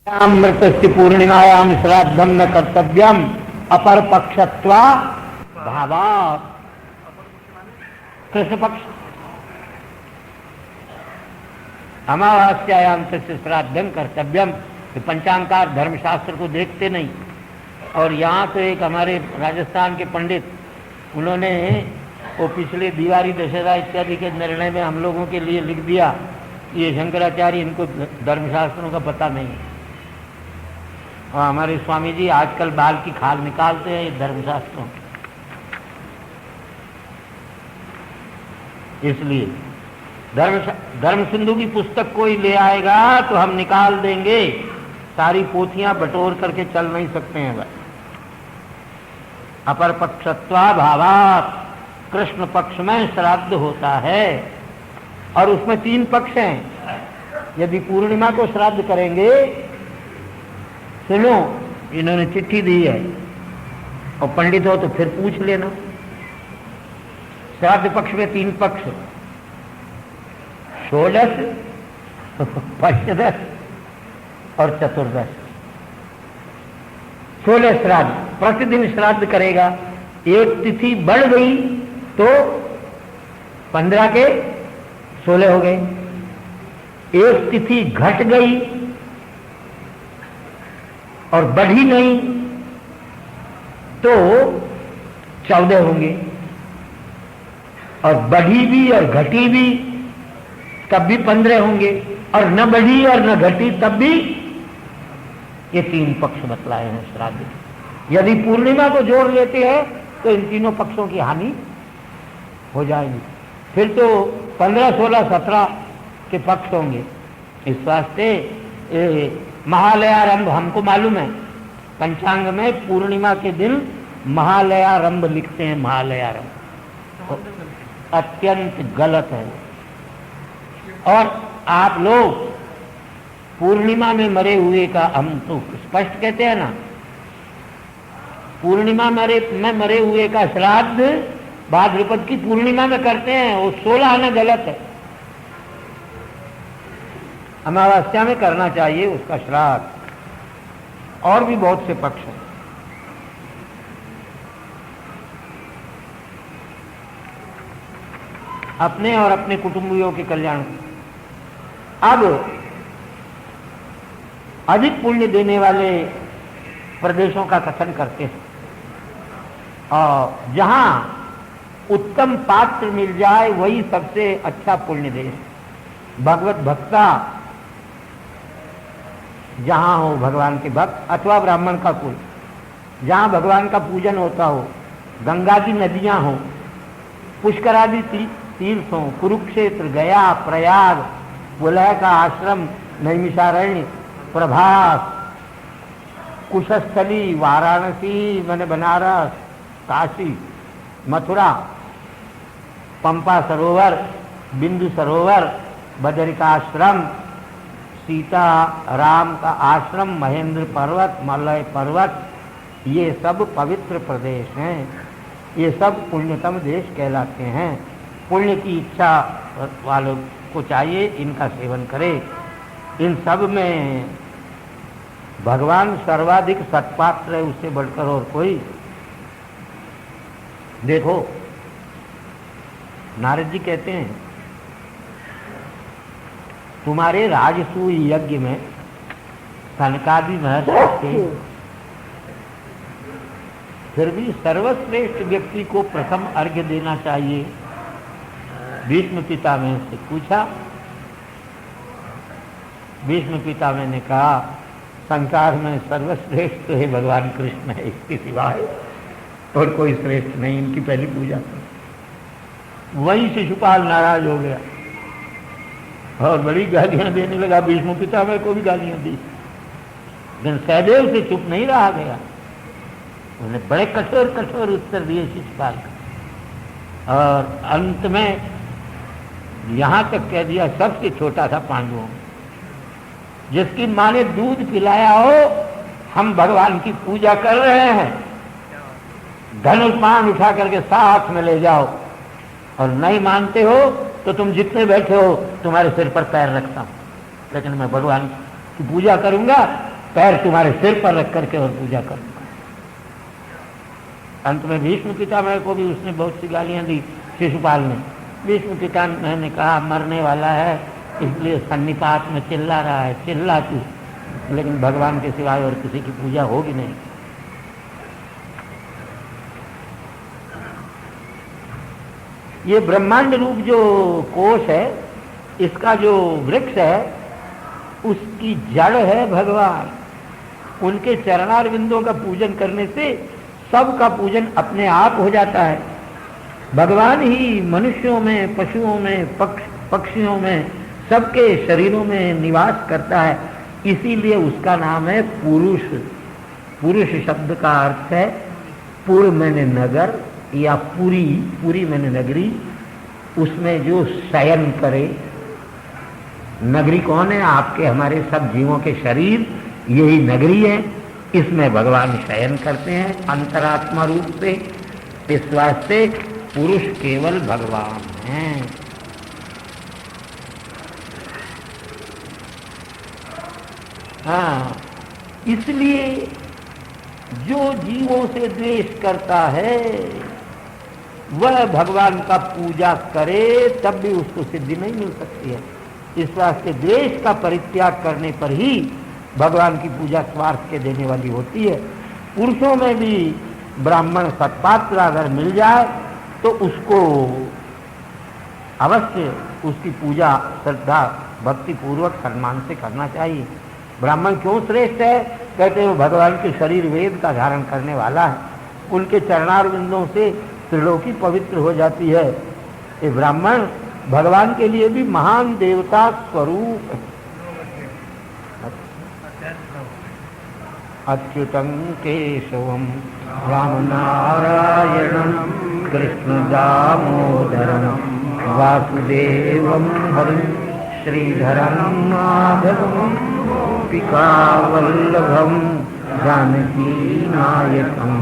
मृतस्य पूर्णिमायां श्राद्धम न कर्तव्यम अपर पक्षत्वा भावात्। कृष्ण पक्ष अमावास्यायां तस्य श्राद्धम कर्तव्यम। पंचांगार धर्मशास्त्र को देखते नहीं। और यहाँ तो एक हमारे राजस्थान के पंडित, उन्होंने वो पिछले दिवाली दशहरा इत्यादि के निर्णय में हम लोगों के लिए लिख दिया, ये शंकराचार्य इनको धर्मशास्त्रों का पता नहीं है। और हमारे स्वामी जी आजकल बाल की खाल निकालते हैं ये धर्मशास्त्रों। इसलिए धर्म सिंधु की पुस्तक कोई ले आएगा तो हम निकाल देंगे, सारी पोथियां बटोर करके चल नहीं सकते हैं भाई। अपर पक्षत्वा भावात्, कृष्ण पक्ष में श्राद्ध होता है और उसमें 3 पक्ष हैं। यदि पूर्णिमा को श्राद्ध करेंगे, सुनो इन्होंने चिट्ठी दी है और पंडित हो तो फिर पूछ लेना। श्राद्ध पक्ष में 3 पक्ष, षोडश, पंचदश और चतुर्दश। 16 श्राद्ध, प्रतिदिन श्राद्ध करेगा। एक तिथि बढ़ गई तो 15 के 16 हो गए। एक तिथि घट गई और बढ़ी नहीं तो 14 होंगे। और बढ़ी भी और घटी भी तब भी 15 होंगे। और न बढ़ी और न घटी तब भी। ये 3 पक्ष बतलाए हैं श्राद्ध। यदि पूर्णिमा को जोड़ लेते हैं तो इन तीनों पक्षों की हानि हो जाएगी। फिर तो 15, 16, 17 के पक्ष होंगे। इस वास्ते महालयारंभ हमको मालूम है, पंचांग में पूर्णिमा के दिन महालयारंभ लिखते हैं। महालयारंभ तो अत्यंत गलत है। और आप लोग पूर्णिमा में मरे हुए का, हम तो स्पष्ट कहते हैं ना, पूर्णिमा में मरे हुए का श्राद्ध भाद्रपद की पूर्णिमा में करते हैं। वो 16 आना गलत है। अमावस्या में करना चाहिए उसका श्राद्ध। और भी बहुत से पक्ष हैं। अपने और अपने कुटुंबियों के कल्याण। अब अधिक पुण्य देने वाले प्रदेशों का कथन करते हैं। और जहां उत्तम पात्र मिल जाए वही सबसे अच्छा पुण्य देश। भगवत भक्ता जहां हो, भगवान के भक्त अथवा ब्राह्मण का कुल, जहां भगवान का पूजन होता हो, गंगा की नदियां हो, पुष्करादि तीर्थ हो, कुरुक्षेत्र, गया, प्रयाग, बुलह का आश्रम, नैमिषारण्य, प्रभास, कुशस्थली, वाराणसी मैंने बनारस, काशी, मथुरा, पंपा सरोवर, बिंदु सरोवर, बदरिकाश्रम, सीता राम का आश्रम, महेंद्र पर्वत, मलय पर्वत, ये सब पवित्र प्रदेश हैं। ये सब पुण्यतम देश कहलाते हैं। पुण्य की इच्छा वालों को चाहिए इनका सेवन करे। इन सब में भगवान सर्वाधिक सत्पात्र है, उससे बढ़कर और कोई। देखो नारद जी कहते हैं, तुम्हारे राजसूय यज्ञ में सनकादि महर्षि थे, फिर भी सर्वश्रेष्ठ व्यक्ति को प्रथम अर्घ्य देना चाहिए। भीष्म पितामह से पूछा। भीष्म पितामह ने कहा, संसार में सर्वश्रेष्ठ तो है भगवान कृष्ण है, इसके सिवाय और कोई श्रेष्ठ नहीं, इनकी पहली पूजा करो। वहीं शिशुपाल नाराज हो गया और बड़ी गालियां देने लगा। भीष्म पितामह को भी गालियां दी, लेकिन सहदेव से चुप नहीं रहा गया। उन्होंने बड़े कठोर कठोर उत्तर दिए शिशुपाल को। और अंत में यहां तक कह दिया, सबसे छोटा था पांडवों, जिसकी मां ने दूध पिलाया हो, हम भगवान की पूजा कर रहे हैं, धनुष बाण उठा करके साथ में ले जाओ। और नहीं मानते हो तो तुम जितने बैठे हो तुम्हारे सिर पर पैर रखता हूं, लेकिन मैं भगवान की पूजा करूंगा पैर तुम्हारे सिर पर रख करके और पूजा करूंगा। अंत में भीष्म पितामह को भी उसने बहुत सी गालियां दी शिशुपाल ने। भीष्म पितामह ने कहा मरने वाला है इसलिए सन्निपात में चिल्ला रहा है, चिल्ला तू, लेकिन भगवान के सिवाय और किसी की पूजा होगी नहीं। ये ब्रह्मांड रूप जो कोश है, इसका जो वृक्ष है, उसकी जड़ है भगवान। उनके चरणार बिंदुओं का पूजन करने से सबका पूजन अपने आप हो जाता है। भगवान ही मनुष्यों में, पशुओं में, पक्षियों में, सबके शरीरों में निवास करता है। इसीलिए उसका नाम है पुरुष। पुरुष शब्द का अर्थ है पुर मैंने नगर या पुरी, पुरी मैंने नगरी, उसमें जो शयन करे। नगरी कौन है? आपके हमारे सब जीवों के शरीर, यही नगरी है। इसमें भगवान शयन करते हैं अंतरात्मा रूप से। इस वास्ते पुरुष केवल भगवान हैं। हाँ, इसलिए जो जीवों से द्वेष करता है वह भगवान का पूजा करे तब भी उसको सिद्धि नहीं मिल सकती है। इस वास्ते द्वेष का परित्याग करने पर ही भगवान की पूजा स्वार्थ के देने वाली होती है। पुरुषों में भी ब्राह्मण सत्पात्र अगर मिल जाए तो उसको अवश्य उसकी पूजा श्रद्धा भक्ति पूर्वक सम्मान से करना चाहिए। ब्राह्मण क्यों श्रेष्ठ है? कहते हैं वो भगवान के शरीर वेद का धारण करने वाला है। उनके चरणार बिंदों से त्रिलोकी पवित्र हो जाती है। ये ब्राह्मण भगवान के लिए भी महान देवता स्वरूप है। अच्युतं केशवं राम नारायणं कृष्ण दामोदरं वासुदेवं हरिं श्रीधरं माधवं गोपिकावल्लभं जानकीनायकं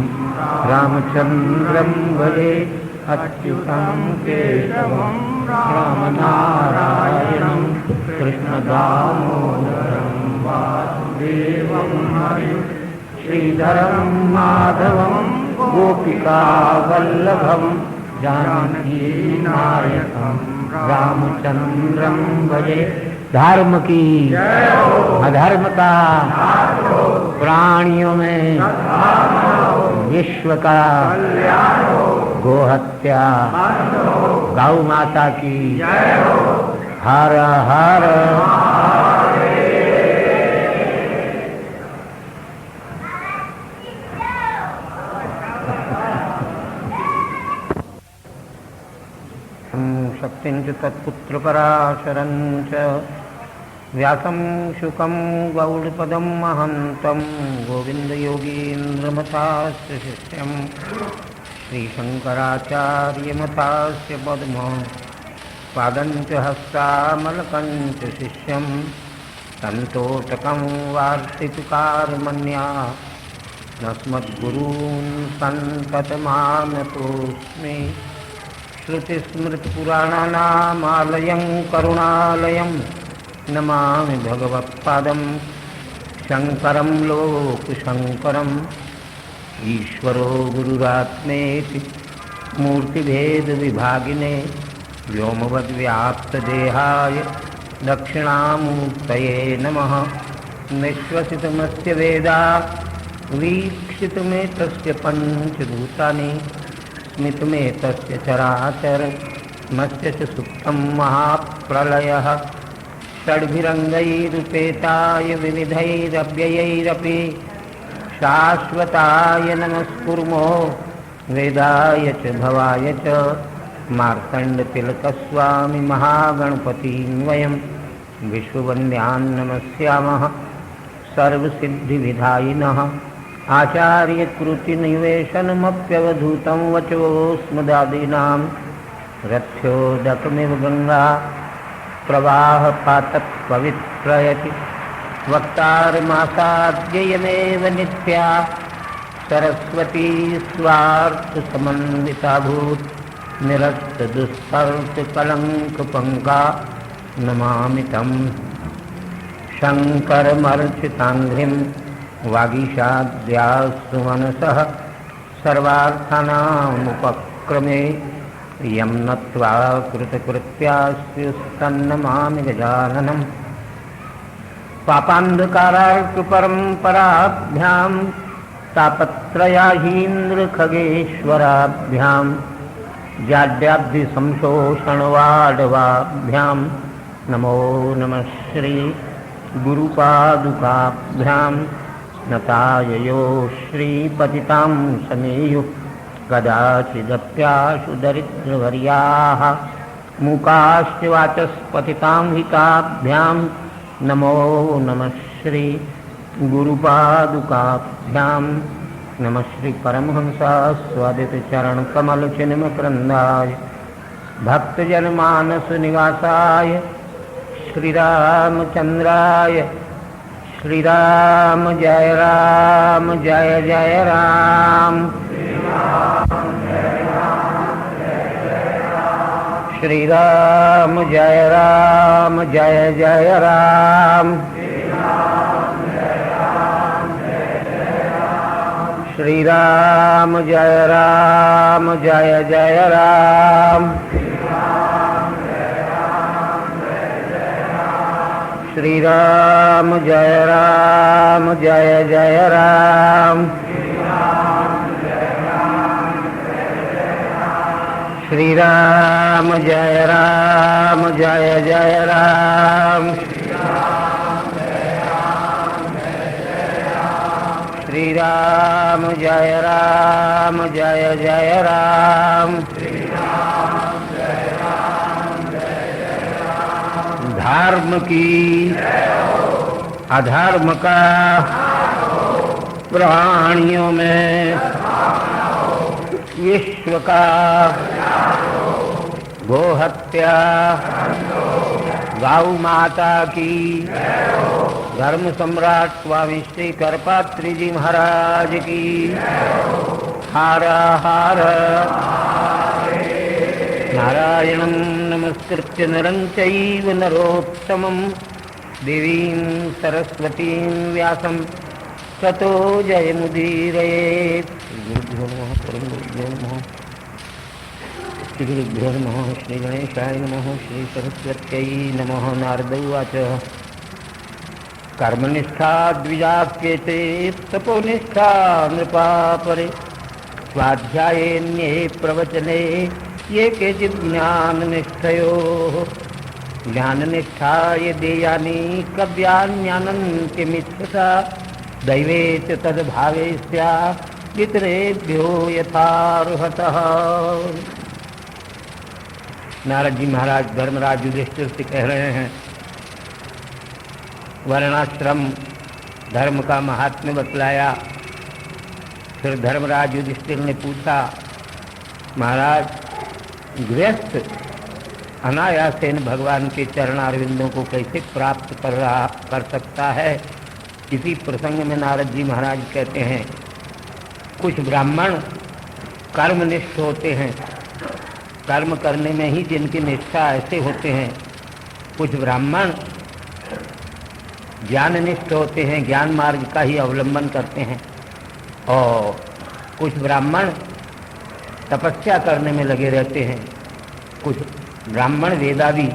रामचन्द्रं भजे। अच्युतं केशवं राम नारायणं कृष्ण दामोदरं वासुदेवं हरिं श्रीधरं माधवं गोपिकावल्लभं जानकीनायकं रामचन्द्रं भजे। धर्म की अधर्म का प्राणियों में विश्व का गोहत्या गौ माता की हर हर। शक्तिं च तत्पुत्रपराशरं च व्यासं शुकं गौडपदं महन्तं गोविन्दयोगीन्द्रमथास्य शिष्यं श्रीशङ्कराचार्यमथास्य पद्मं पादं च हस्तामलकं च शिष्यं सन्तोषकं वार्तिककारमन्या नस्मद्गुरून् सन्ततमानतोऽस्मि। श्रुतिस्मृतिपुराणानामालयं करुणालयं नमामि भगवत्पादं शङ्करं लोकशङ्करम्। ईश्वरो गुरुरात्मेति मूर्तिभेदविभागिने व्योमवद्व्याप्तदेहाय दक्षिणामूर्तये नमः। निश्वसितमस्य वेदा वीक्षितमेतस्य पञ्चभूतानि स्मितमेतस्य चराचरमस्य च सुप्तं महाप्रलयः। षड्भिरङ्गैरुपेताय विविधैरव्ययैरपि शाश्वताय नमस्कुर्मो वेदाय च भवाय च मार्तण्डतिलकस्वामी महागणपतिं वयं विश्ववन्द्यान् नमस्यामः। सर्वसिद्धिविधायिनः आचार्यकृतिनिवेशनमप्यवधूतं वचोऽस्मदादीनां रथ्योदकमिव गङ्गा प्रवाहपातपवित्रयति। वक्तारमासाद्ययमेव नित्या सरस्वती स्वार्थसमन्विताभूत् निरस्तदुःस्पर्शकलङ्कपङ्का नमामि तं। शङ्करमर्चिताङ्घ्रिं वागीशाद्यास्तु मनसः सर्वार्थानामुपक्रमे यं नत्वा कृतकृत्यास्युस्तन्नमामि गजाननम् पापान्धकारार्कपरम्पराभ्यां तापत्रयाहीन्द्रखगेश्वराभ्यां जाड्याब्धिसंशोषणवाडवाभ्यां नमो नमः श्री गुरुपादुकाभ्यां नताययो श्रीपतितां समेयुः कदाचिदप्याशु दरिद्रवर्याः मूकाश्च वाचस्पतितां हिताभ्यां नमो नमः श्री गुरुपादुकाभ्यां नमः श्री परमहंसास्वादित चरण कमल चिन्मकरन्दाय भक्तजनमानस निवासाय श्रीरामचंद्राय श्रीराम जय जय राम श्रीराम जय जय राम श्रीराम जय जय राम श्रीराम जय जय राम श्रीराम जय जय राम श्रीराम जय जय राम धर्म की अधर्म का प्राणियों में विश्व का गोहत्या गौ माता की धर्म सम्राट स्वामी श्री करपात्री जी महाराज की हर हर नारायणं नमस्कृत्य नरं चैव नरोत्तमं देवीं सरस्वतीं व्यासं ततो जयमुदीरयेत्। गुरुभ्यो नमः परमगुरुभ्यो नमः श्री गुरुभ्यो नमः श्री गणेशाय नमः श्री सरस्वत्यै नमः। नारद उवाच कर्मनिष्ठा द्विजाप्येते तपोनिष्ठा नृपा परे स्वाध्यायेऽन्ये प्रवचने ये केचित् ज्ञाननिष्ठयोः ज्ञाननिष्ठा ये देयानि कव्यान्यानन्त्यमिच्छता दैवे च तद्भावे स्यात् इतरेभ्यो यथार्हतः। नारद जी महाराज धर्मराज युधिष्ठिर से कह रहे हैं, वर्णाश्रम धर्म का महात्म्य बतलाया। फिर धर्मराज युधिष्ठिर ने पूछा, महाराज गृहस्थ अनायासेन भगवान के चरणारविंदों को कैसे प्राप्त कर सकता है। इसी प्रसंग में नारद जी महाराज कहते हैं, कुछ ब्राह्मण कर्मनिष्ठ होते हैं, कर्म करने में ही जिनकी निष्ठा ऐसे होते हैं। कुछ ब्राह्मण ज्ञाननिष्ठ होते हैं, ज्ञान मार्ग का ही अवलंबन करते हैं। और कुछ ब्राह्मण तपस्या करने में लगे रहते हैं। कुछ ब्राह्मण वेदादि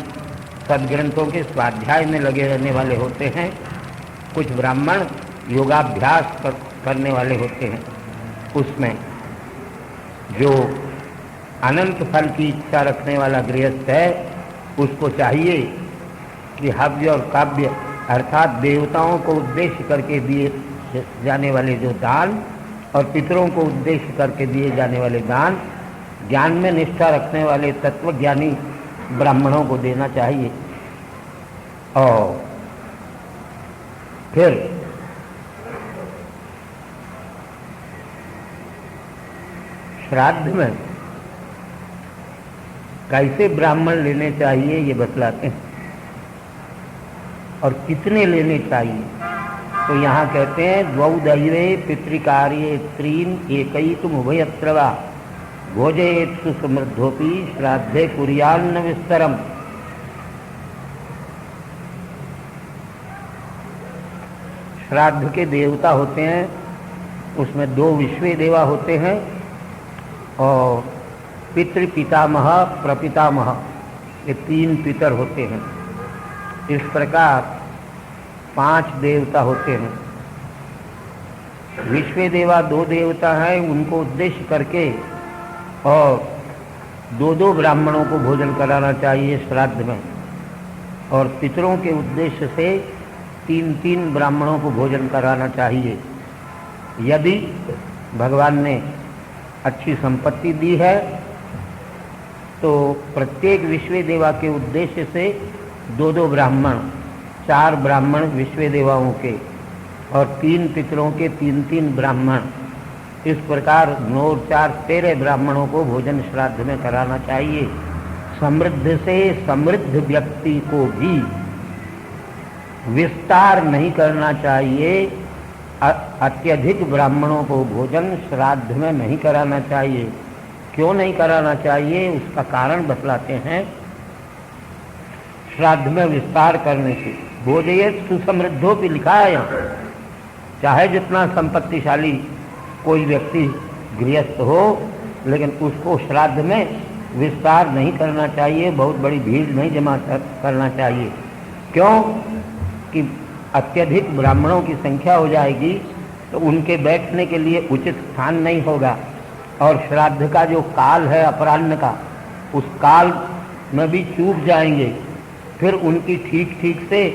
सद्ग्रंथों के स्वाध्याय में लगे रहने वाले होते हैं। कुछ ब्राह्मण योगाभ्यास करने वाले होते हैं। उसमें जो अनंत फल की इच्छा रखने वाला गृहस्थ है, उसको चाहिए कि हव्य और काव्य अर्थात देवताओं को उद्देश्य करके दिए जाने वाले जो दान और पितरों को उद्देश्य करके दिए जाने वाले दान ज्ञान में निष्ठा रखने वाले तत्वज्ञानी ब्राह्मणों को देना चाहिए। और फिर श्राद्ध में कैसे ब्राह्मण लेने चाहिए ये बतलाते हैं और कितने लेने चाहिए। तो यहाँ कहते हैं, द्वौ दैवे पितृकार्ये स्त्रीन एकैकम उभयत्र वा भोजयेत्सु समृद्धोपि श्राद्धे कुर्यान्न विस्तरम। श्राद्ध के देवता होते हैं, उसमें 2 विश्व देवा होते हैं और पितृ पितामह प्रपितामह, ये 3 पितर होते हैं। इस प्रकार 5 देवता होते हैं। विश्व देवा 2 देवता हैं, उनको उद्देश्य करके और 2 ब्राह्मणों को भोजन कराना चाहिए श्राद्ध में, और पितरों के उद्देश्य से 3 ब्राह्मणों को भोजन कराना चाहिए। यदि भगवान ने अच्छी संपत्ति दी है तो प्रत्येक विश्व देवा के उद्देश्य से 2 ब्राह्मण, 4 ब्राह्मण विश्व देवाओं के और 3 पितरों के 3 ब्राह्मण, इस प्रकार 9 और 4 13 ब्राह्मणों को भोजन श्राद्ध में कराना चाहिए। समृद्ध से समृद्ध व्यक्ति को भी विस्तार नहीं करना चाहिए, अत्यधिक ब्राह्मणों को भोजन श्राद्ध में नहीं कराना चाहिए। क्यों नहीं कराना चाहिए, उसका कारण बतलाते हैं। श्राद्ध में विस्तार करने से भोजयेत सुसमृद्धो भी लिखा है यहाँ। चाहे जितना संपत्तिशाली कोई व्यक्ति गृहस्थ हो, लेकिन उसको श्राद्ध में विस्तार नहीं करना चाहिए, बहुत बड़ी भीड़ नहीं जमा करना चाहिए। क्यों कि अत्यधिक ब्राह्मणों की संख्या हो जाएगी तो उनके बैठने के लिए उचित स्थान नहीं होगा, और श्राद्ध का जो काल है अपराह्न का, उस काल में भी चूक जाएंगे, फिर उनकी ठीक से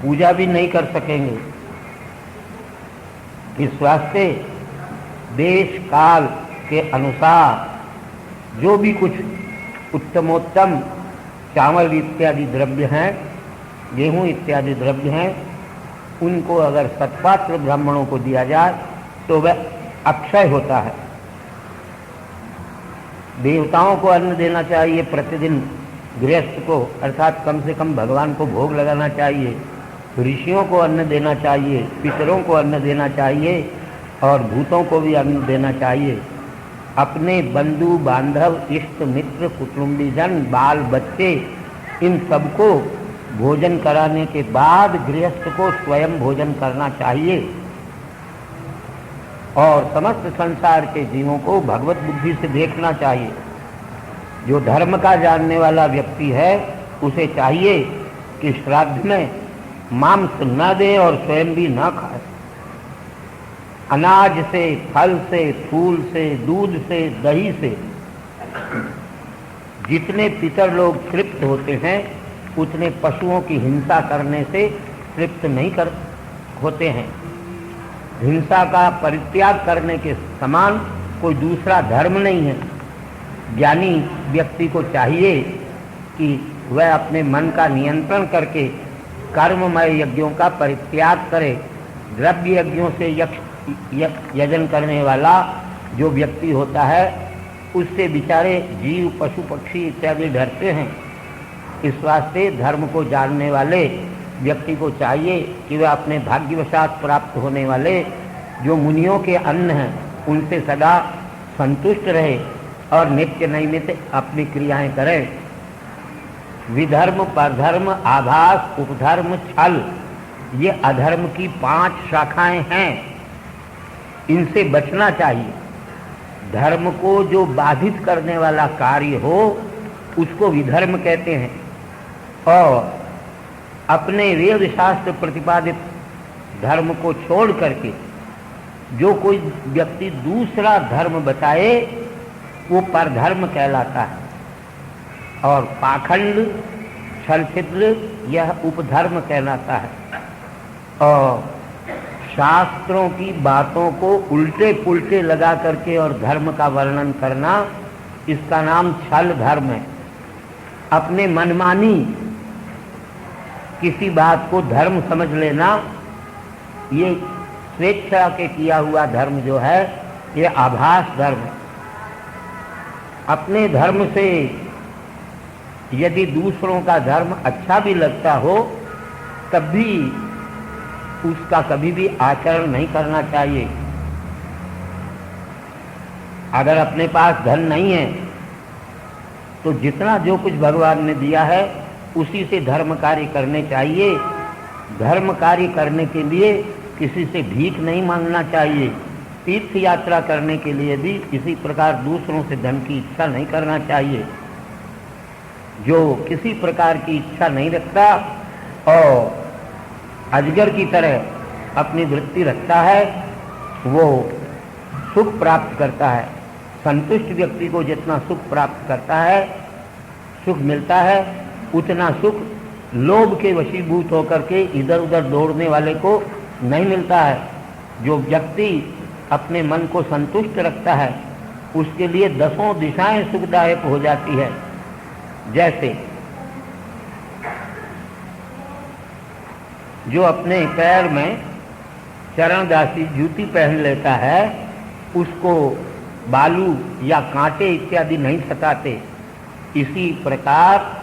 पूजा भी नहीं कर सकेंगे। इस वास्ते देश काल के अनुसार जो भी कुछ उत्तमोत्तम चावल इत्यादि द्रव्य हैं, गेहूं इत्यादि द्रव्य हैं, उनको अगर सत्पात्र ब्राह्मणों को दिया जाए तो वह अक्षय होता है। देवताओं को अन्न देना चाहिए प्रतिदिन गृहस्थ को, अर्थात कम से कम भगवान को भोग लगाना चाहिए। ऋषियों को अन्न देना चाहिए, पितरों को अन्न देना चाहिए और भूतों को भी अन्न देना चाहिए। अपने बंधु बांधव, इष्ट मित्र, कुटुंबीजन, बाल बच्चे, इन सबको भोजन कराने के बाद गृहस्थ को स्वयं भोजन करना चाहिए, और समस्त संसार के जीवों को भगवत बुद्धि से देखना चाहिए। जो धर्म का जानने वाला व्यक्ति है उसे चाहिए कि श्राद्ध में मांस न दे और स्वयं भी न खाए। अनाज से, फल से, फूल से, दूध से, दही से जितने पितर लोग तृप्त होते हैं, उतने पशुओं की हिंसा करने से तृप्त नहीं कर होते हैं। हिंसा का परित्याग करने के समान कोई दूसरा धर्म नहीं है। ज्ञानी व्यक्ति को चाहिए कि वह अपने मन का नियंत्रण करके कर्ममय यज्ञों का परित्याग करे। द्रव्य यज्ञों से यजन करने वाला जो व्यक्ति होता है, उससे बेचारे जीव, पशु, पक्षी इत्यादि डरते हैं। इस वास्ते धर्म को जानने वाले व्यक्ति को चाहिए कि वह अपने भाग्यवशात प्राप्त होने वाले जो मुनियों के अन्न हैं, उनसे सदा संतुष्ट रहे और नित्य नैमित्त अपनी क्रियाएं करें। विधर्म, परधर्म, आभास, उपधर्म, छल, ये अधर्म की 5 शाखाएं हैं। इनसे बचना चाहिए। धर्म को जो बाधित करने वाला कार्य हो उसको विधर्म कहते हैं, और अपने वेद शास्त्र प्रतिपादित धर्म को छोड़ करके जो कोई व्यक्ति दूसरा धर्म बताए वो परधर्म कहलाता है, और पाखंड, छल, छिद्र यह उपधर्म कहलाता है। और शास्त्रों की बातों को उल्टे पुल्टे लगा करके और धर्म का वर्णन करना, इसका नाम छल धर्म है। अपने मनमानी किसी बात को धर्म समझ लेना, ये स्वेच्छा के किया हुआ धर्म जो है, ये आभास धर्म है। अपने धर्म से यदि दूसरों का धर्म अच्छा भी लगता हो, तब भी उसका कभी भी आचरण नहीं करना चाहिए। अगर अपने पास धन नहीं है तो जितना जो कुछ भगवान ने दिया है उसी से धर्म कार्य करने चाहिए। धर्म कार्य करने के लिए किसी से भीख नहीं मांगना चाहिए। तीर्थ यात्रा करने के लिए भी इसी प्रकार दूसरों से धन की इच्छा नहीं करना चाहिए। जो किसी प्रकार की इच्छा नहीं रखता और अजगर की तरह अपनी वृत्ति रखता है, वो सुख प्राप्त करता है। संतुष्ट व्यक्ति को जितना सुख प्राप्त करता है, सुख मिलता है, उतना सुख लोभ के वशीभूत होकर के इधर उधर दौड़ने वाले को नहीं मिलता है। जो व्यक्ति अपने मन को संतुष्ट रखता है, उसके लिए दसों दिशाएं सुखदायक हो जाती है। जैसे जो अपने पैर में चरणदासी जूती पहन लेता है, उसको बालू या कांटे इत्यादि नहीं सताते। इसी प्रकार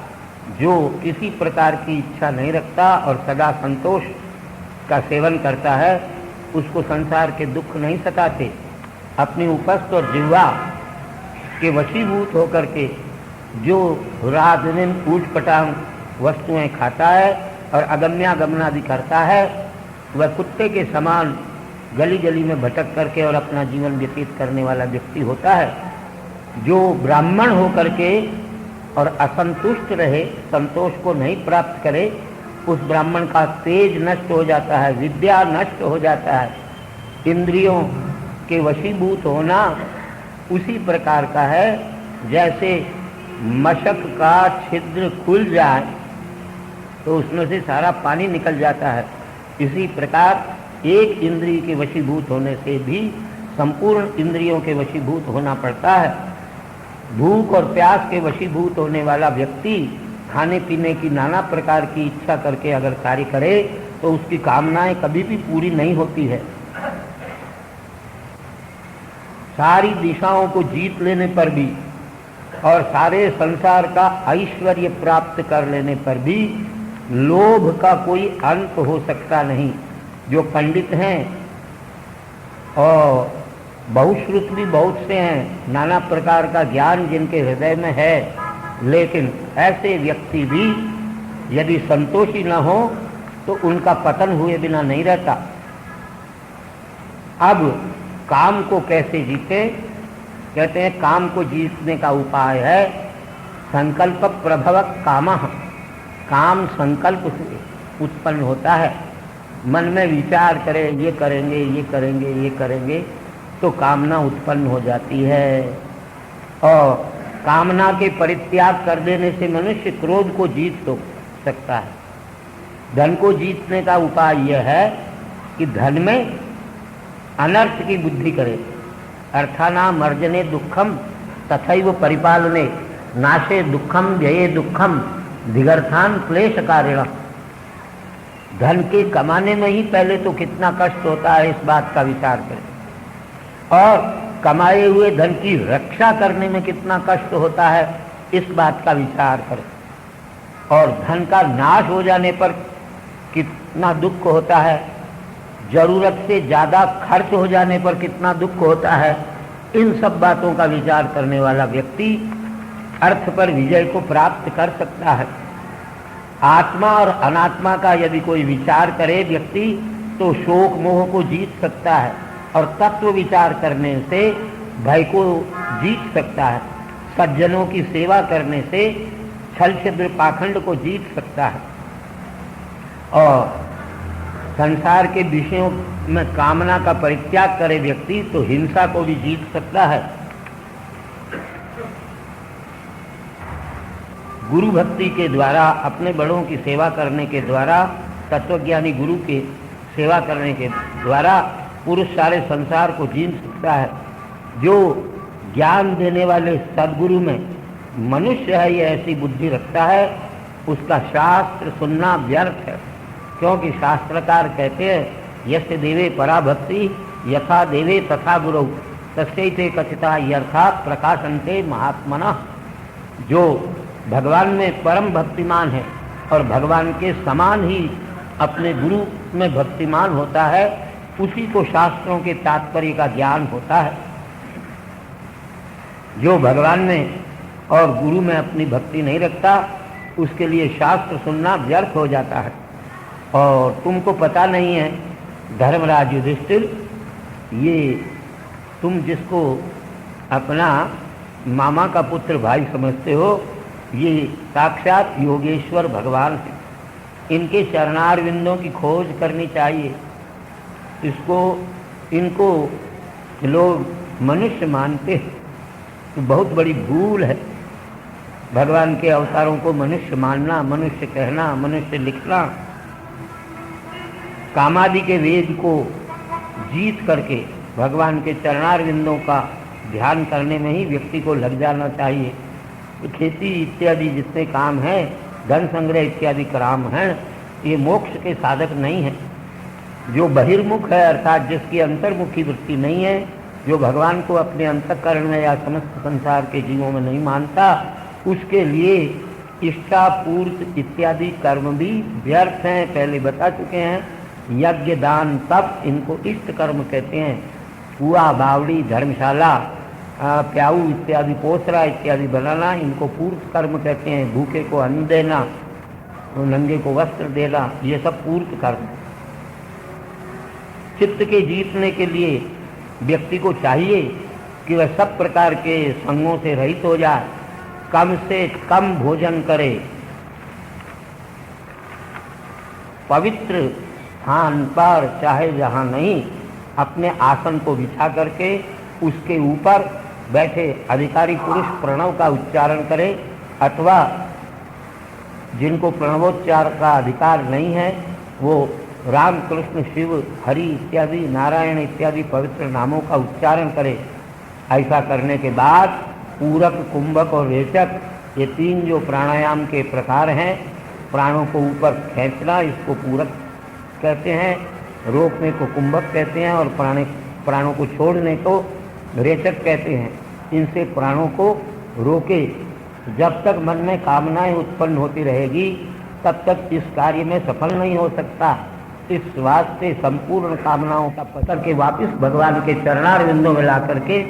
जो किसी प्रकार की इच्छा नहीं रखता और सदा संतोष का सेवन करता है, उसको संसार के दुख नहीं सताते। अपनी उपस्थ और जिह्वा के वशीभूत होकर के जो रात दिन ऊट पटांग वस्तुएं खाता है और अगम्यागमनादि करता है, वह कुत्ते के समान गली गली में भटक करके और अपना जीवन व्यतीत करने वाला व्यक्ति होता है। जो ब्राह्मण होकर के और असंतुष्ट रहे, संतोष को नहीं प्राप्त करे, उस ब्राह्मण का तेज नष्ट हो जाता है, विद्या नष्ट हो जाता है। इंद्रियों के वशीभूत होना उसी प्रकार का है जैसे मशक का छिद्र खुल जाए तो उसमें से सारा पानी निकल जाता है। इसी प्रकार एक इंद्रिय के वशीभूत होने से भी संपूर्ण इंद्रियों के वशीभूत होना पड़ता है। भूख और प्यास के वशीभूत होने वाला व्यक्ति खाने पीने की नाना प्रकार की इच्छा करके अगर कार्य करे तो उसकी कामनाएं कभी भी पूरी नहीं होती है। सारी दिशाओं को जीत लेने पर भी और सारे संसार का ऐश्वर्य प्राप्त कर लेने पर भी लोभ का कोई अंत हो सकता नहीं। जो पंडित हैं और बहुश्रुत भी बहुत से हैं, नाना प्रकार का ज्ञान जिनके हृदय में है, लेकिन ऐसे व्यक्ति भी यदि संतोषी न हो तो उनका पतन हुए बिना नहीं रहता। अब काम को कैसे जीते? कहते हैं काम को जीतने का उपाय है संकल्प प्रभवक कामः। काम संकल्प से उत्पन्न होता है। मन में विचार करें, ये करेंगे, ये करेंगे, ये करेंगे, तो कामना उत्पन्न हो जाती है। और कामना के परित्याग कर देने से मनुष्य क्रोध को जीत तो सकता है। धन को जीतने का उपाय यह है कि धन में अनर्थ की बुद्धि करे। अर्थानाम अर्जने दुखम तथैव परिपालने नाशे दुखम व्यये दुखम दिगर्थान क्लेश कारिण। धन के कमाने में ही पहले तो कितना कष्ट होता है, इस बात का विचार करें। और कमाए हुए धन की रक्षा करने में कितना कष्ट होता है, इस बात का विचार करें। और धन का नाश हो जाने पर कितना दुख होता है, जरूरत से ज़्यादा खर्च हो जाने पर कितना दुख होता है, इन सब बातों का विचार करने वाला व्यक्ति अर्थ पर विजय को प्राप्त कर सकता है। आत्मा और अनात्मा का यदि कोई विचार करे व्यक्ति तो शोक मोह को जीत सकता है और तत्व विचार करने से भय को जीत सकता है। सज्जनों की सेवा करने से छल छिद्र पाखंड को जीत सकता है और संसार के विषयों में कामना का परित्याग करे व्यक्ति तो हिंसा को भी जीत सकता है। गुरु भक्ति के द्वारा, अपने बड़ों की सेवा करने के द्वारा, तत्वज्ञानी गुरु के सेवा करने के द्वारा पुरुष सारे संसार को जीत सकता है। जो ज्ञान देने वाले सद्गुरु में मनुष्य है ये ऐसी बुद्धि रखता है, उसका शास्त्र सुनना व्यर्थ है। क्योंकि शास्त्रकार कहते हैं यस्य देवे परा भक्ति यथा देवे तथा गुरु तस्यैते कथिता यथा प्रकाशन्ते महात्मनः। जो भगवान में परम भक्तिमान है और भगवान के समान ही अपने गुरु में भक्तिमान होता है, उसी को शास्त्रों के तात्पर्य का ज्ञान होता है। जो भगवान में और गुरु में अपनी भक्ति नहीं रखता, उसके लिए शास्त्र सुनना व्यर्थ हो जाता है। और तुमको पता नहीं है धर्मराज युधिष्ठिर, ये तुम जिसको अपना मामा का पुत्र भाई समझते हो, ये साक्षात योगेश्वर भगवान हैं। इनके चरणारविंदों की खोज करनी चाहिए। इनको लोग मनुष्य मानते हैं, तो बहुत बड़ी भूल है। भगवान के अवतारों को मनुष्य मानना, मनुष्य कहना, मनुष्य लिखना। कामादि के वेद को जीत करके भगवान के चरणारविंदों का ध्यान करने में ही व्यक्ति को लग जाना चाहिए। खेती इत्यादि जितने काम हैं, धन संग्रह इत्यादि काम हैं, ये मोक्ष के साधक नहीं है। जो बहिर्मुख है, अर्थात जिसकी अंतर्मुखी वृत्ति नहीं है, जो भगवान को अपने अंतःकरण में या समस्त संसार के जीवों में नहीं मानता, उसके लिए इष्टा पूर्त इत्यादि कर्म भी व्यर्थ हैं। पहले बता चुके हैं, यज्ञ दान तप इनको इष्ट कर्म कहते हैं। कुआ बावड़ी धर्मशाला प्याऊ इत्यादि पोसरा इत्यादि बनाना, इनको पूर्त कर्म कहते हैं। भूखे को अन्न देना, नंगे को वस्त्र देना, ये सब पूर्त कर्म। चित्त के जीतने के लिए व्यक्ति को चाहिए कि वह सब प्रकार के संगों से रहित हो जाए, कम से कम भोजन करे, पवित्र स्थान पर चाहे जहाँ नहीं, अपने आसन को बिछा करके उसके ऊपर बैठे अधिकारी पुरुष प्रणव का उच्चारण करे, अथवा जिनको प्रणवोच्चार का अधिकार नहीं है वो राम कृष्ण शिव हरि इत्यादि नारायण इत्यादि पवित्र नामों का उच्चारण करे। ऐसा करने के बाद पूरक, कुंभक और रेचक, ये तीन जो प्राणायाम के प्रकार हैं, प्राणों को ऊपर खींचना इसको पूरक कहते हैं, रोकने को कुंभक कहते हैं, और प्राणों को छोड़ने को रेचक कहते हैं। इनसे प्राणों को रोके। जब तक मन में कामनाएं उत्पन्न होती रहेगी तब तक इस कार्य में सफल नहीं हो सकता। इस वास्ते संपूर्ण कामनाओं का पकड़ के वापस भगवान के चरणारविंदों में ला करके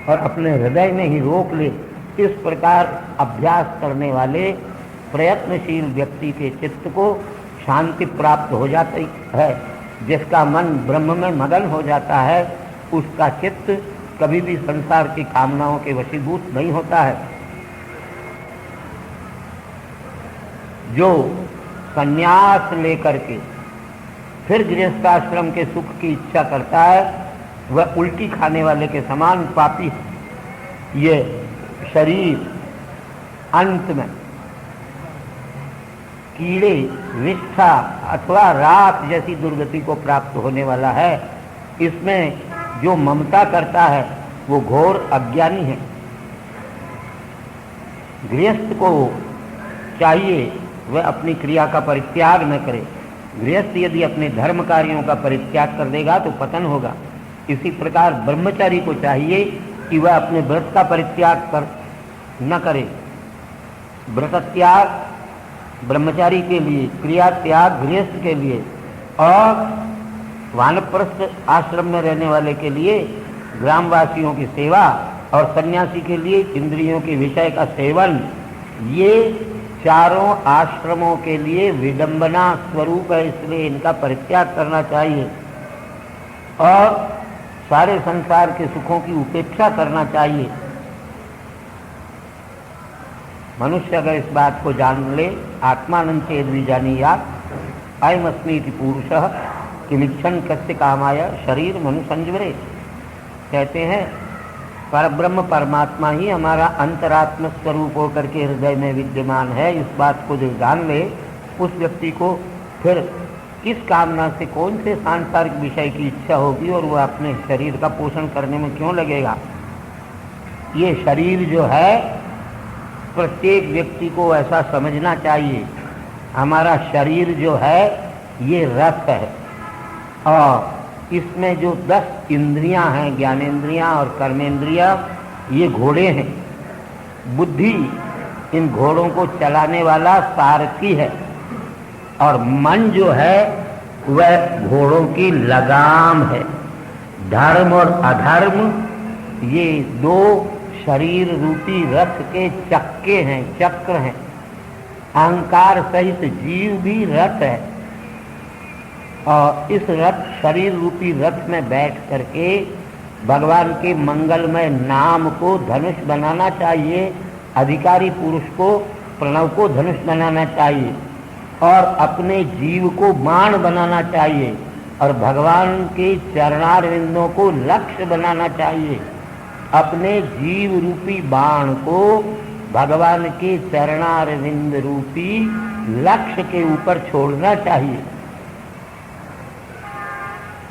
और अपने हृदय में ही रोक ले। इस प्रकार अभ्यास करने वाले प्रयत्नशील व्यक्ति के चित्त को शांति प्राप्त हो जाती है। जिसका मन ब्रह्म में मगन हो जाता है, उसका चित्त कभी भी संसार की कामनाओं के वशीभूत नहीं होता है। जो संन्यास लेकर के फिर गृहस्थाश्रम के सुख की इच्छा करता है, वह उल्टी खाने वाले के समान पापी है। ये शरीर अंत में कीड़े, विष्ठा अथवा राख जैसी दुर्गति को प्राप्त होने वाला है। इसमें जो ममता करता है वो घोर अज्ञानी है। गृहस्थ को चाहिए वह अपनी क्रिया का परित्याग न करे। गृहस्थ यदि अपने धर्म कार्यों का परित्याग कर देगा तो पतन होगा। इसी प्रकार ब्रह्मचारी को चाहिए कि वह अपने व्रत का परित्याग न करे। व्रत त्याग ब्रह्मचारी के लिए, क्रिया त्याग गृहस्थ के लिए, और वानप्रस्थ आश्रम में रहने वाले के लिए ग्रामवासियों की सेवा, और सन्यासी के लिए इंद्रियों के विषय का सेवन। ये चारों आश्रमों के लिए विडंबना स्वरूप है, इसलिए इनका परित्याग करना चाहिए और सारे संसार के सुखों की उपेक्षा करना चाहिए। मनुष्य अगर इस बात को जान ले, आत्मानं चेद विजानीयात् अयमस्मीति पुरुषः किमिच्छन् कस्य कामाय शरीर मनु संजवरे। कहते हैं परब्रह्म परमात्मा ही हमारा अंतरात्म स्वरूप होकर के हृदय में विद्यमान है। इस बात को जो जान ले, उस व्यक्ति को फिर किस कामना से, कौन से सांसारिक विषय की इच्छा होगी और वह अपने शरीर का पोषण करने में क्यों लगेगा। ये शरीर जो है, प्रत्येक व्यक्ति को ऐसा समझना चाहिए, हमारा शरीर जो है ये रथ है और इसमें जो 10 इंद्रियां हैं, ज्ञानेंद्रियां और कर्मेंद्रियां, ये घोड़े हैं। बुद्धि इन घोड़ों को चलाने वाला सारथी है और मन जो है वह घोड़ों की लगाम है। धर्म और अधर्म ये दो शरीर रूपी रथ के चक्के हैं, चक्र हैं। अहंकार सहित जीव भी रथ है। और इस रथ शरीर रूपी रथ में बैठ करके भगवान के मंगलमय नाम को धनुष बनाना चाहिए। अधिकारी पुरुष को प्रणव को धनुष बनाना चाहिए और अपने जीव को बाण बनाना चाहिए और भगवान के चरणारविंदों को लक्ष्य बनाना चाहिए। अपने जीव रूपी बाण को भगवान के चरणारविंद रूपी लक्ष्य के ऊपर छोड़ना चाहिए।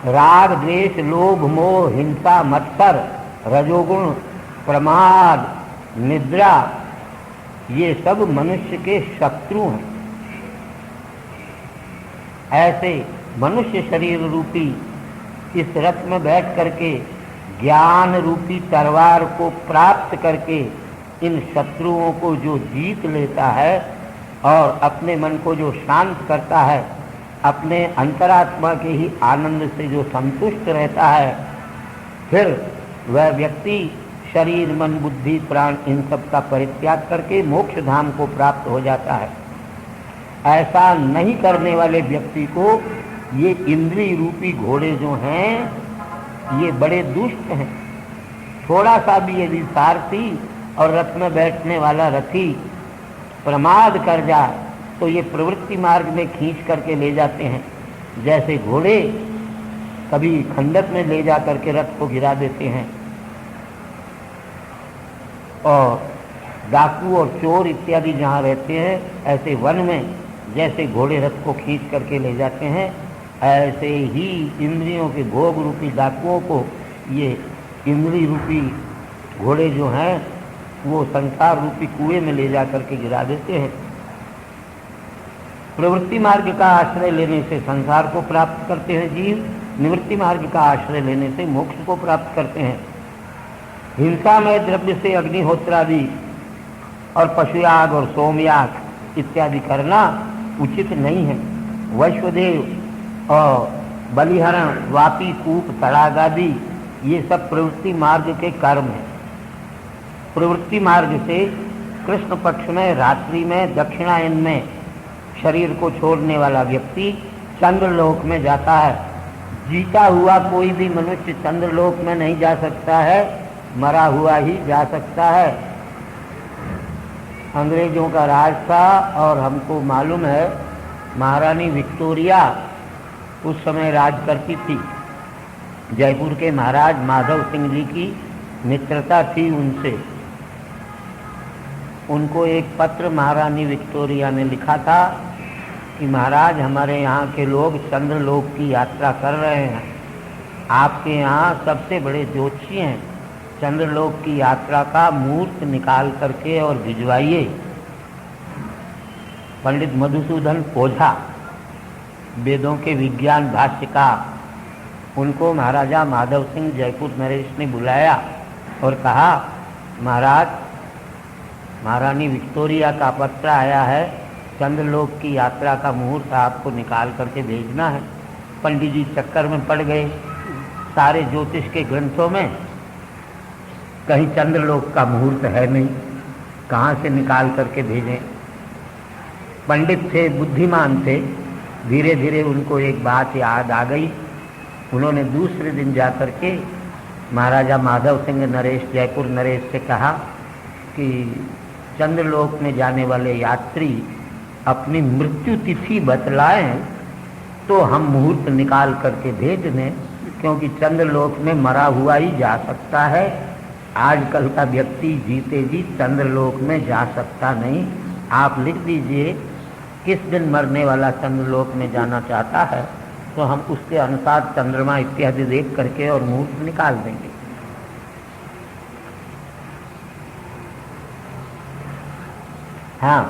राग द्वेष लोभ मोह हिंसा मत्सर रजोगुण प्रमाद निद्रा ये सब मनुष्य के शत्रु हैं। ऐसे मनुष्य शरीर रूपी इस रथ में बैठ करके ज्ञान रूपी तलवार को प्राप्त करके इन शत्रुओं को जो जीत लेता है और अपने मन को जो शांत करता है, अपने अंतरात्मा के ही आनंद से जो संतुष्ट रहता है, फिर वह व्यक्ति शरीर मन बुद्धि प्राण इन सब का परित्याग करके मोक्ष धाम को प्राप्त हो जाता है। ऐसा नहीं करने वाले व्यक्ति को ये इंद्रिय रूपी घोड़े जो हैं ये बड़े दुष्ट हैं। थोड़ा सा भी यदि सारथी और रथ में बैठने वाला रथी प्रमाद कर जाए तो ये प्रवृत्ति मार्ग में खींच करके ले जाते हैं। जैसे घोड़े कभी खंडक में ले जा करके रथ को गिरा देते हैं और डाकू और चोर इत्यादि जहाँ रहते हैं, ऐसे वन में जैसे घोड़े रथ को खींच करके ले जाते हैं, ऐसे ही इंद्रियों के भोग रूपी डाकुओं को ये इंद्रिय रूपी घोड़े जो हैं वो संसार रूपी कुएं में ले जा करके गिरा देते हैं। प्रवृत्ति मार्ग का आश्रय लेने से संसार को प्राप्त करते हैं जीव, निवृत्ति मार्ग का आश्रय लेने से मोक्ष को प्राप्त करते हैं। हिंसा में द्रव्य से अग्निहोत्रादि और पशुयाग और सोमयाग इत्यादि करना उचित नहीं है। वैश्वदेव और बलिहरण वापी कूप तड़ाग आदि ये सब प्रवृत्ति मार्ग के कर्म हैं। प्रवृत्ति मार्ग से कृष्ण पक्ष में रात्रि में दक्षिणायन में शरीर को छोड़ने वाला व्यक्ति चंद्रलोक में जाता है। जीता हुआ कोई भी मनुष्य चंद्रलोक में नहीं जा सकता है, मरा हुआ ही जा सकता है। अंग्रेजों का राज था और हमको मालूम है महारानी विक्टोरिया उस समय राज करती थी। जयपुर के महाराज माधव सिंह जी की मित्रता थी उनसे। उनको एक पत्र महारानी विक्टोरिया ने लिखा था कि महाराज हमारे यहाँ के लोग चंद्रलोक की यात्रा कर रहे हैं, आपके यहाँ सबसे बड़े ज्योतिषी हैं, चंद्रलोक की यात्रा का मुहूर्त निकाल करके और भिजवाइए। पंडित मधुसूदन ओझा वेदों के विज्ञान भाष्यकार, उनको महाराजा माधव सिंह जयपुर नरेश ने बुलाया और कहा महाराज महारानी विक्टोरिया का पत्र आया है, चंद्रलोक की यात्रा का मुहूर्त आपको निकाल करके भेजना है। पंडित जी चक्कर में पड़ गए, सारे ज्योतिष के ग्रंथों में कहीं चंद्रलोक का मुहूर्त है नहीं, कहाँ से निकाल करके भेजें। पंडित थे, बुद्धिमान थे, धीरे धीरे उनको एक बात याद आ गई। उन्होंने दूसरे दिन जा कर के महाराजा माधव सिंह नरेश जयपुर नरेश से कहा कि चंद्रलोक में जाने वाले यात्री अपनी मृत्यु तिथि बतलाएं तो हम मुहूर्त निकाल करके भेज दें, क्योंकि चंद्रलोक में मरा हुआ ही जा सकता है। आजकल का व्यक्ति जीते जी चंद्रलोक में जा सकता नहीं। आप लिख दीजिए किस दिन मरने वाला चंद्रलोक में जाना चाहता है, तो हम उसके अनुसार चंद्रमा इत्यादि देख करके और मुहूर्त निकाल देंगे। हाँ,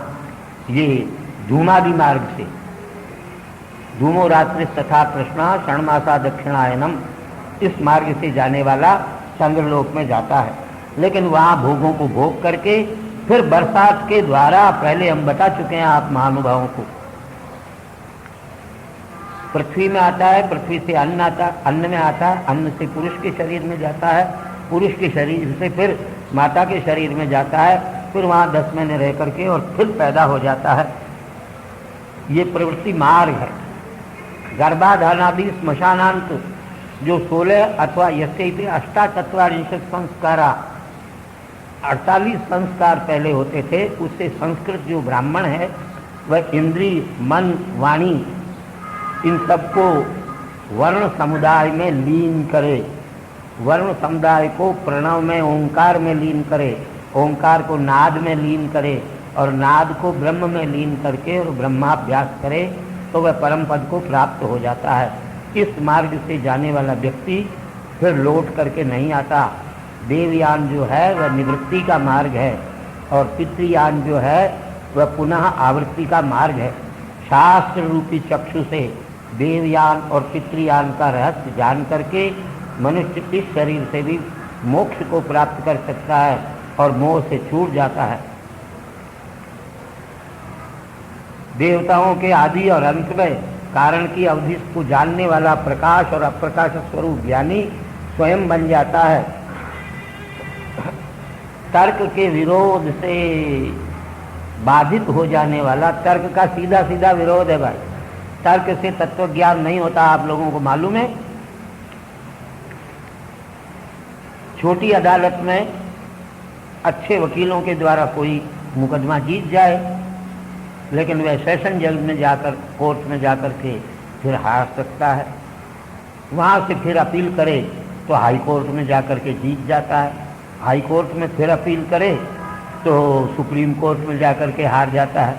ये धूमादि मार्ग से धूमो रात्रि तथा कृष्णा षण्मासा दक्षिणायनम, इस मार्ग से जाने वाला चंद्रलोक में जाता है। लेकिन वहाँ भोगों को भोग करके फिर बरसात के द्वारा, पहले हम बता चुके हैं आप महानुभावों को, पृथ्वी में आता है, पृथ्वी से अन्न आता, अन्न में आता है, अन्न से पुरुष के शरीर में जाता है, पुरुष के शरीर से फिर माता के शरीर में जाता है, फिर वहाँ 10 महीने रह करके और फिर पैदा हो जाता है। ये प्रवृत्ति मार्ग है। गर्भाधानादि स्मशानांत जो 16 अथवा यस्यैते अष्टाचत्वारिंशत् संस्कारा 48 संस्कार पहले होते थे, उससे संस्कृत जो ब्राह्मण है वह इंद्रिय, मन, वाणी इन सबको वर्ण समुदाय में लीन करे, वर्ण समुदाय को प्रणव में, ओंकार में लीन करे, ओंकार को नाद में लीन करे और नाद को ब्रह्म में लीन करके और ब्रह्माभ्यास करे तो वह परम पद को प्राप्त हो जाता है। इस मार्ग से जाने वाला व्यक्ति फिर लौट करके नहीं आता। देवयान जो है वह निवृत्ति का मार्ग है और पितृयान जो है वह पुनः आवृत्ति का मार्ग है। शास्त्र रूपी चक्षु से देवयान और पितृयान का रहस्य जान करके मनुष्य इस शरीर से भी मोक्ष को प्राप्त कर सकता है और मोह से छूट जाता है। देवताओं के आदि और अंत में कारण की अवधि को जानने वाला प्रकाश और अप्रकाश स्वरूप ज्ञानी स्वयं बन जाता है। तर्क के विरोध से बाधित हो जाने वाला, तर्क का सीधा सीधा विरोध है भाई। तर्क से तत्व ज्ञान नहीं होता, आप लोगों को मालूम है। छोटी अदालत में अच्छे वकीलों के द्वारा कोई मुकदमा जीत जाए, लेकिन वह सेशन जज में जाकर, कोर्ट में जाकर के फिर हार सकता है। वहाँ से फिर अपील करे तो हाई कोर्ट में जाकर के जीत जाता है, हाई कोर्ट में फिर अपील करे तो सुप्रीम कोर्ट में जाकर के हार जाता है,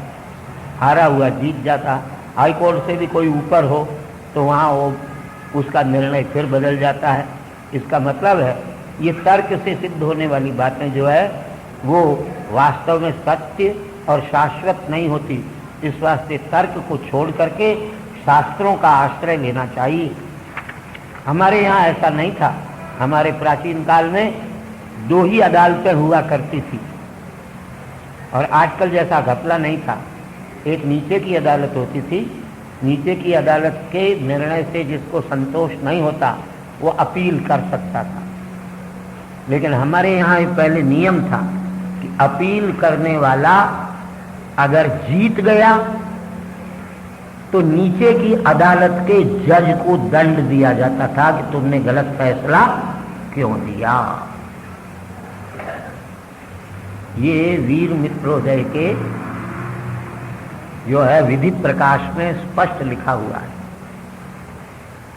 हारा हुआ जीत जाता है। हाई कोर्ट से भी कोई ऊपर हो तो वहाँ वो उसका निर्णय फिर बदल जाता है। इसका मतलब है ये तर्क से सिद्ध होने वाली बातें जो है वो वास्तव में सत्य और शाश्वत नहीं होती। इस वास्ते तर्क को छोड़ करके शास्त्रों का आश्रय लेना चाहिए। हमारे यहाँ ऐसा नहीं था। हमारे प्राचीन काल में 2 ही अदालतें हुआ करती थी और आजकल जैसा घपला नहीं था। एक नीचे की अदालत होती थी, नीचे की अदालत के निर्णय से जिसको संतोष नहीं होता वो अपील कर सकता था। लेकिन हमारे यहाँ पहले नियम था कि अपील करने वाला अगर जीत गया तो नीचे की अदालत के जज को दंड दिया जाता था कि तुमने गलत फैसला क्यों दिया। ये वीर मित्रोदय के जो है विधित प्रकाश में स्पष्ट लिखा हुआ है।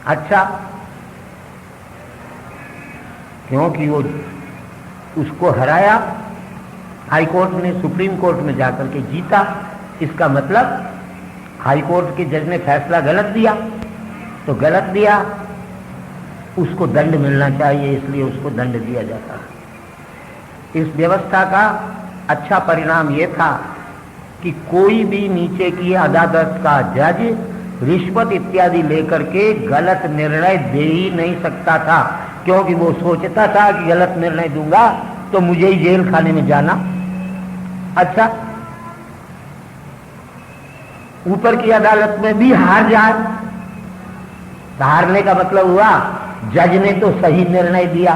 अच्छा, क्योंकि वो उसको हराया, हाई कोर्ट ने सुप्रीम कोर्ट में जाकर के जीता, इसका मतलब हाई कोर्ट के जज ने फैसला गलत दिया, तो गलत दिया उसको दंड मिलना चाहिए, इसलिए उसको दंड दिया जाता है। इस व्यवस्था का अच्छा परिणाम ये था कि कोई भी नीचे की अदालत का जज रिश्वत इत्यादि लेकर के गलत निर्णय दे ही नहीं सकता था, क्योंकि वो सोचता था कि गलत निर्णय दूंगा तो मुझे ही जेल खाने में जाना। अच्छा, ऊपर की अदालत में भी हार जाए, हारने का मतलब हुआ जज ने तो सही निर्णय दिया,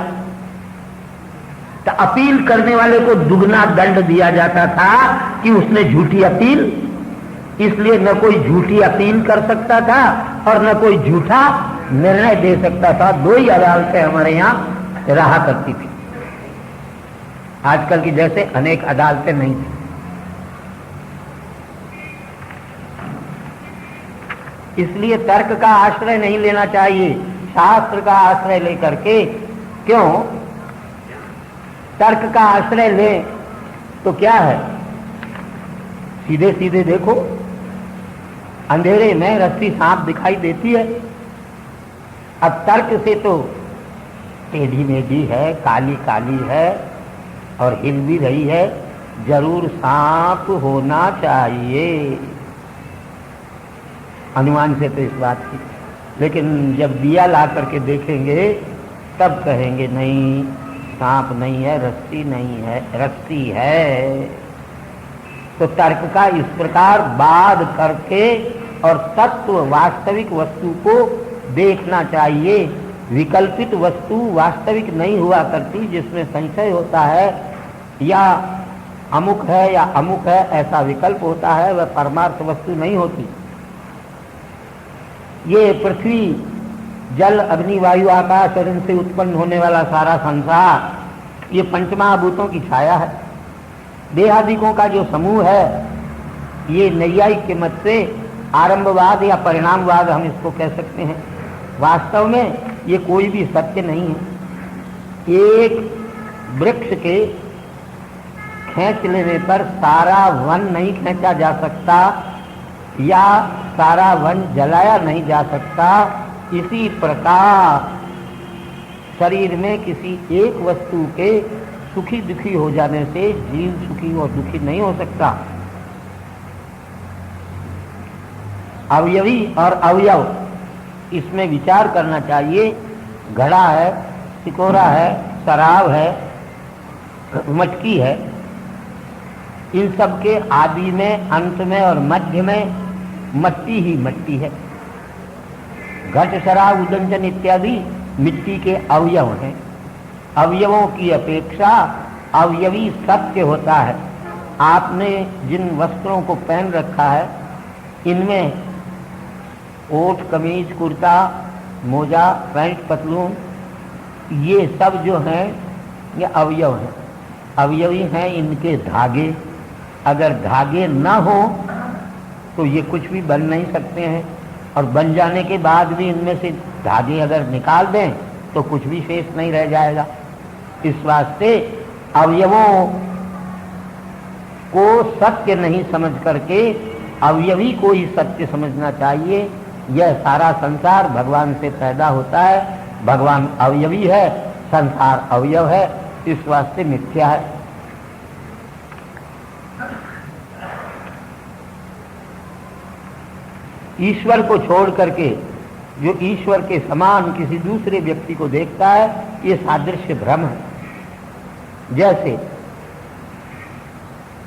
तो अपील करने वाले को दुगना दंड दिया जाता था कि उसने झूठी अपील, इसलिए न कोई झूठी अपील कर सकता था और न कोई झूठा निर्णय दे सकता था। 2 ही अदालतें हमारे यहाँ रहा करती थी। आजकल की जैसे अनेक अदालतें नहीं थी। इसलिए तर्क का आश्रय नहीं लेना चाहिए, शास्त्र का आश्रय लेकर के। क्यों? तर्क का आश्रय ले तो क्या है, सीधे सीधे देखो, अंधेरे में रस्सी सांप दिखाई देती है। अब तर्क से तो टेढ़ी मेढ़ी है, काली काली है और हिल भी रही है, जरूर सांप होना चाहिए, अनुमान से तो इस बात की। लेकिन जब दिया ला करके देखेंगे तब कहेंगे नहीं, सांप नहीं है, रस्सी नहीं है, रस्सी है। तो तर्क का इस प्रकार बाध करके और तत्व वास्तविक वस्तु को देखना चाहिए। विकल्पित वस्तु वास्तविक नहीं हुआ करती, जिसमें संशय होता है या अमुक है या अमुक है ऐसा विकल्प होता है, वह परमार्थ वस्तु नहीं होती। ये पृथ्वी, जल, अग्नि, वायु, आकाश और इनसे उत्पन्न होने वाला सारा संसार ये पंचमहाभूतों की छाया है। देहादिकों का जो समूह है ये नैयायिक के मत से आरंभवाद या परिणामवाद हम इसको कह सकते हैं। वास्तव में ये कोई भी सत्य नहीं है। एक वृक्ष के खींच लेने पर सारा वन नहीं खींचा जा सकता या सारा वन जलाया नहीं जा सकता। इसी प्रकार शरीर में किसी एक वस्तु के सुखी दुखी हो जाने से जीव सुखी और दुखी नहीं हो सकता। अवयवी और अवयव, इसमें विचार करना चाहिए। घड़ा है, सिकोरा है, शराब है, मटकी है, इन सब के आदि में, अंत में और मध्य में मट्टी ही मट्टी है। घट, शराब, उदंचन इत्यादि मिट्टी के अवयव हैं। अवयवों की अपेक्षा अवयवी सत्य होता है। आपने जिन वस्त्रों को पहन रखा है इनमें ओट, कमीज, कुर्ता, मोजा, पैंट, पतलून, ये सब जो हैं ये अवयव हैं। अवयवी हैं इनके धागे। अगर धागे न हो तो ये कुछ भी बन नहीं सकते हैं, और बन जाने के बाद भी इनमें से धागे अगर निकाल दें तो कुछ भी शेष नहीं रह जाएगा। इस वास्ते अवयवों को सत्य नहीं समझ करके अवयवी को ही सत्य समझना चाहिए। यह सारा संसार भगवान से पैदा होता है, भगवान अवयवी है, संसार अवयव है, इस वास्ते मिथ्या है। ईश्वर को छोड़ करके जो ईश्वर के समान किसी दूसरे व्यक्ति को देखता है ये सादृश्य भ्रम है। जैसे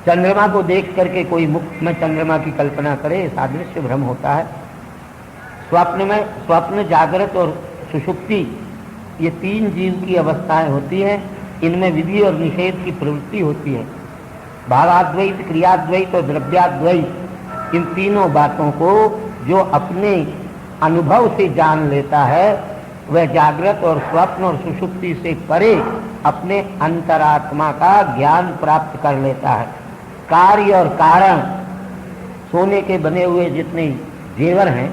चंद्रमा को देख करके कोई मुक्त में चंद्रमा की कल्पना करे, सादृश्य भ्रम होता है। स्वप्न, जागृत और सुषुप्ति ये तीन जीव की अवस्थाएं होती हैं। इनमें विधि और निषेध की प्रवृत्ति होती है। भावाद्वैत, क्रियाद्वैत और द्रव्याद्वैत, इन तीनों बातों को जो अपने अनुभव से जान लेता है वह जागृत और स्वप्न और सुषुप्ति से परे अपने अंतरात्मा का ज्ञान प्राप्त कर लेता है। कार्य और कारण, सोने के बने हुए जितने जेवर हैं,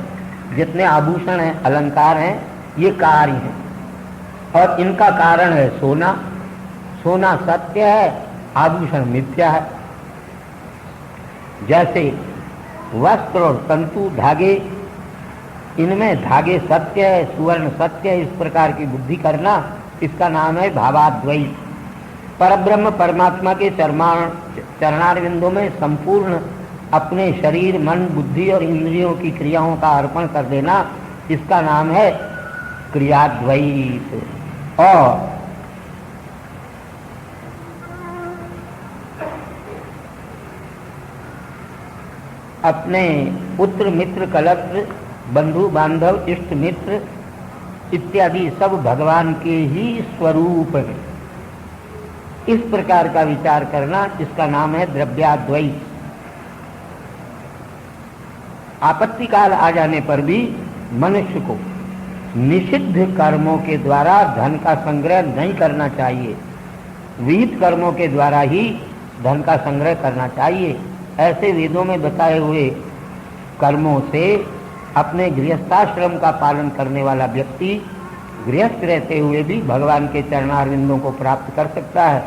जितने आभूषण हैं, अलंकार हैं, ये कार्य हैं और इनका कारण है सोना। सोना सत्य है, आभूषण मिथ्या है। जैसे वस्त्र और तंतु, धागे, इनमें धागे सत्य है, सुवर्ण सत्य है, इस प्रकार की बुद्धि करना इसका नाम है भावाद्वैत। परब्रह्म परमात्मा के चरणारविंदों में संपूर्ण अपने शरीर, मन, बुद्धि और इंद्रियों की क्रियाओं का अर्पण कर देना, इसका नाम है क्रियाद्वैत। और अपने पुत्र, मित्र, कलत्र, बंधु बांधव, इष्ट मित्र इत्यादि सब भगवान के ही स्वरूप है। इस प्रकार का विचार करना, इसका नाम है द्रव्याद्वैत। आपत्ति काल आ जाने पर भी मनुष्य को निषिद्ध कर्मों के द्वारा धन का संग्रह नहीं करना चाहिए, विहित कर्मों के द्वारा ही धन का संग्रह करना चाहिए। ऐसे वेदों में बताए हुए कर्मों से अपने गृहस्थाश्रम का पालन करने वाला व्यक्ति गृहस्थ रहते हुए भी भगवान के चरणारविंदों को प्राप्त कर सकता है।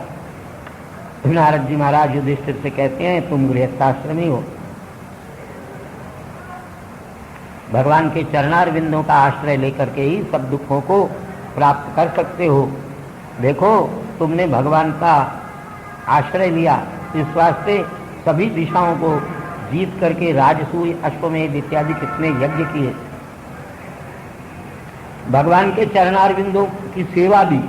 नारद जी महाराज युधिष्ठिर से कहते हैं तुम गृहस्थाश्रमी हो, भगवान के चरणारविंदों का आश्रय लेकर के ही सब दुखों को प्राप्त कर सकते हो। देखो तुमने भगवान का आश्रय लिया, इस वास्ते सभी दिशाओं को जीत करके राजसूय, अश्वमेध इत्यादि कितने यज्ञ किए। भगवान के चरणारविंदों की सेवा भी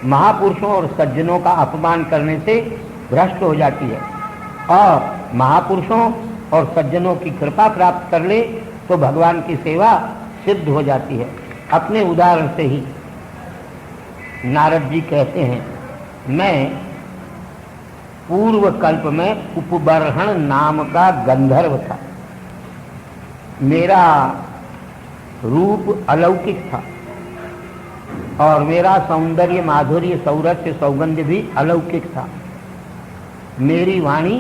महापुरुषों और सज्जनों का अपमान करने से भ्रष्ट हो जाती है, और महापुरुषों और सज्जनों की कृपा प्राप्त कर ले तो भगवान की सेवा सिद्ध हो जाती है। अपने उदाहरण से ही नारद जी कहते हैं, मैं पूर्व कल्प में उपबर्हण नाम का गंधर्व था। मेरा रूप अलौकिक था और मेरा सौंदर्य, माधुर्य, सौरस्य, सौगंध भी अलौकिक था। मेरी वाणी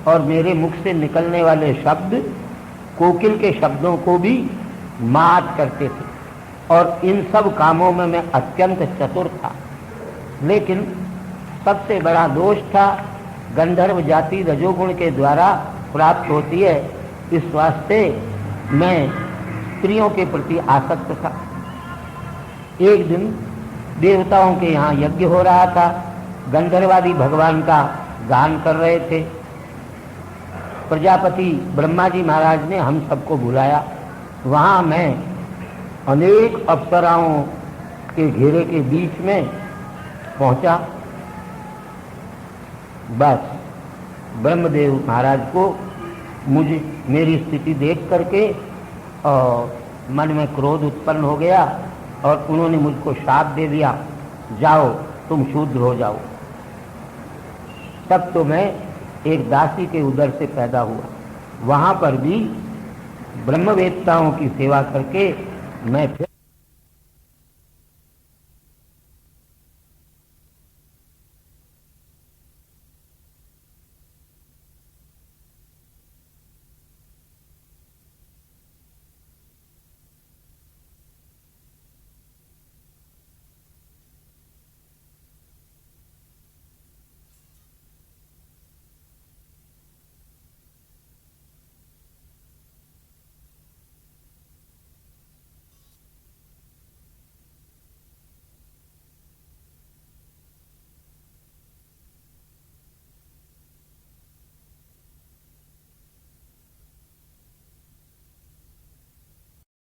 और मेरे मुख से निकलने वाले शब्द कोकिल के शब्दों को भी मात करते थे और इन सब कामों में मैं अत्यंत चतुर था। लेकिन सबसे बड़ा दोष था, गंधर्व जाति रजोगुण के द्वारा प्राप्त होती है, इस वास्ते मैं स्त्रियों के प्रति आसक्त था। एक दिन देवताओं के यहाँ यज्ञ हो रहा था, गंधर्वादी भगवान का गान कर रहे थे। प्रजापति ब्रह्मा जी महाराज ने हम सबको बुलाया। वहाँ मैं अनेक अप्सराओं के घेरे के बीच में पहुँचा। बस ब्रह्मदेव महाराज को मुझे मेरी स्थिति देख करके और मन में क्रोध उत्पन्न हो गया और उन्होंने मुझको शाप दे दिया, जाओ तुम शूद्र हो जाओ। तब तो मैं एक दासी के उदर से पैदा हुआ। वहाँ पर भी ब्रह्मवेत्ताओं की सेवा करके मैं फिर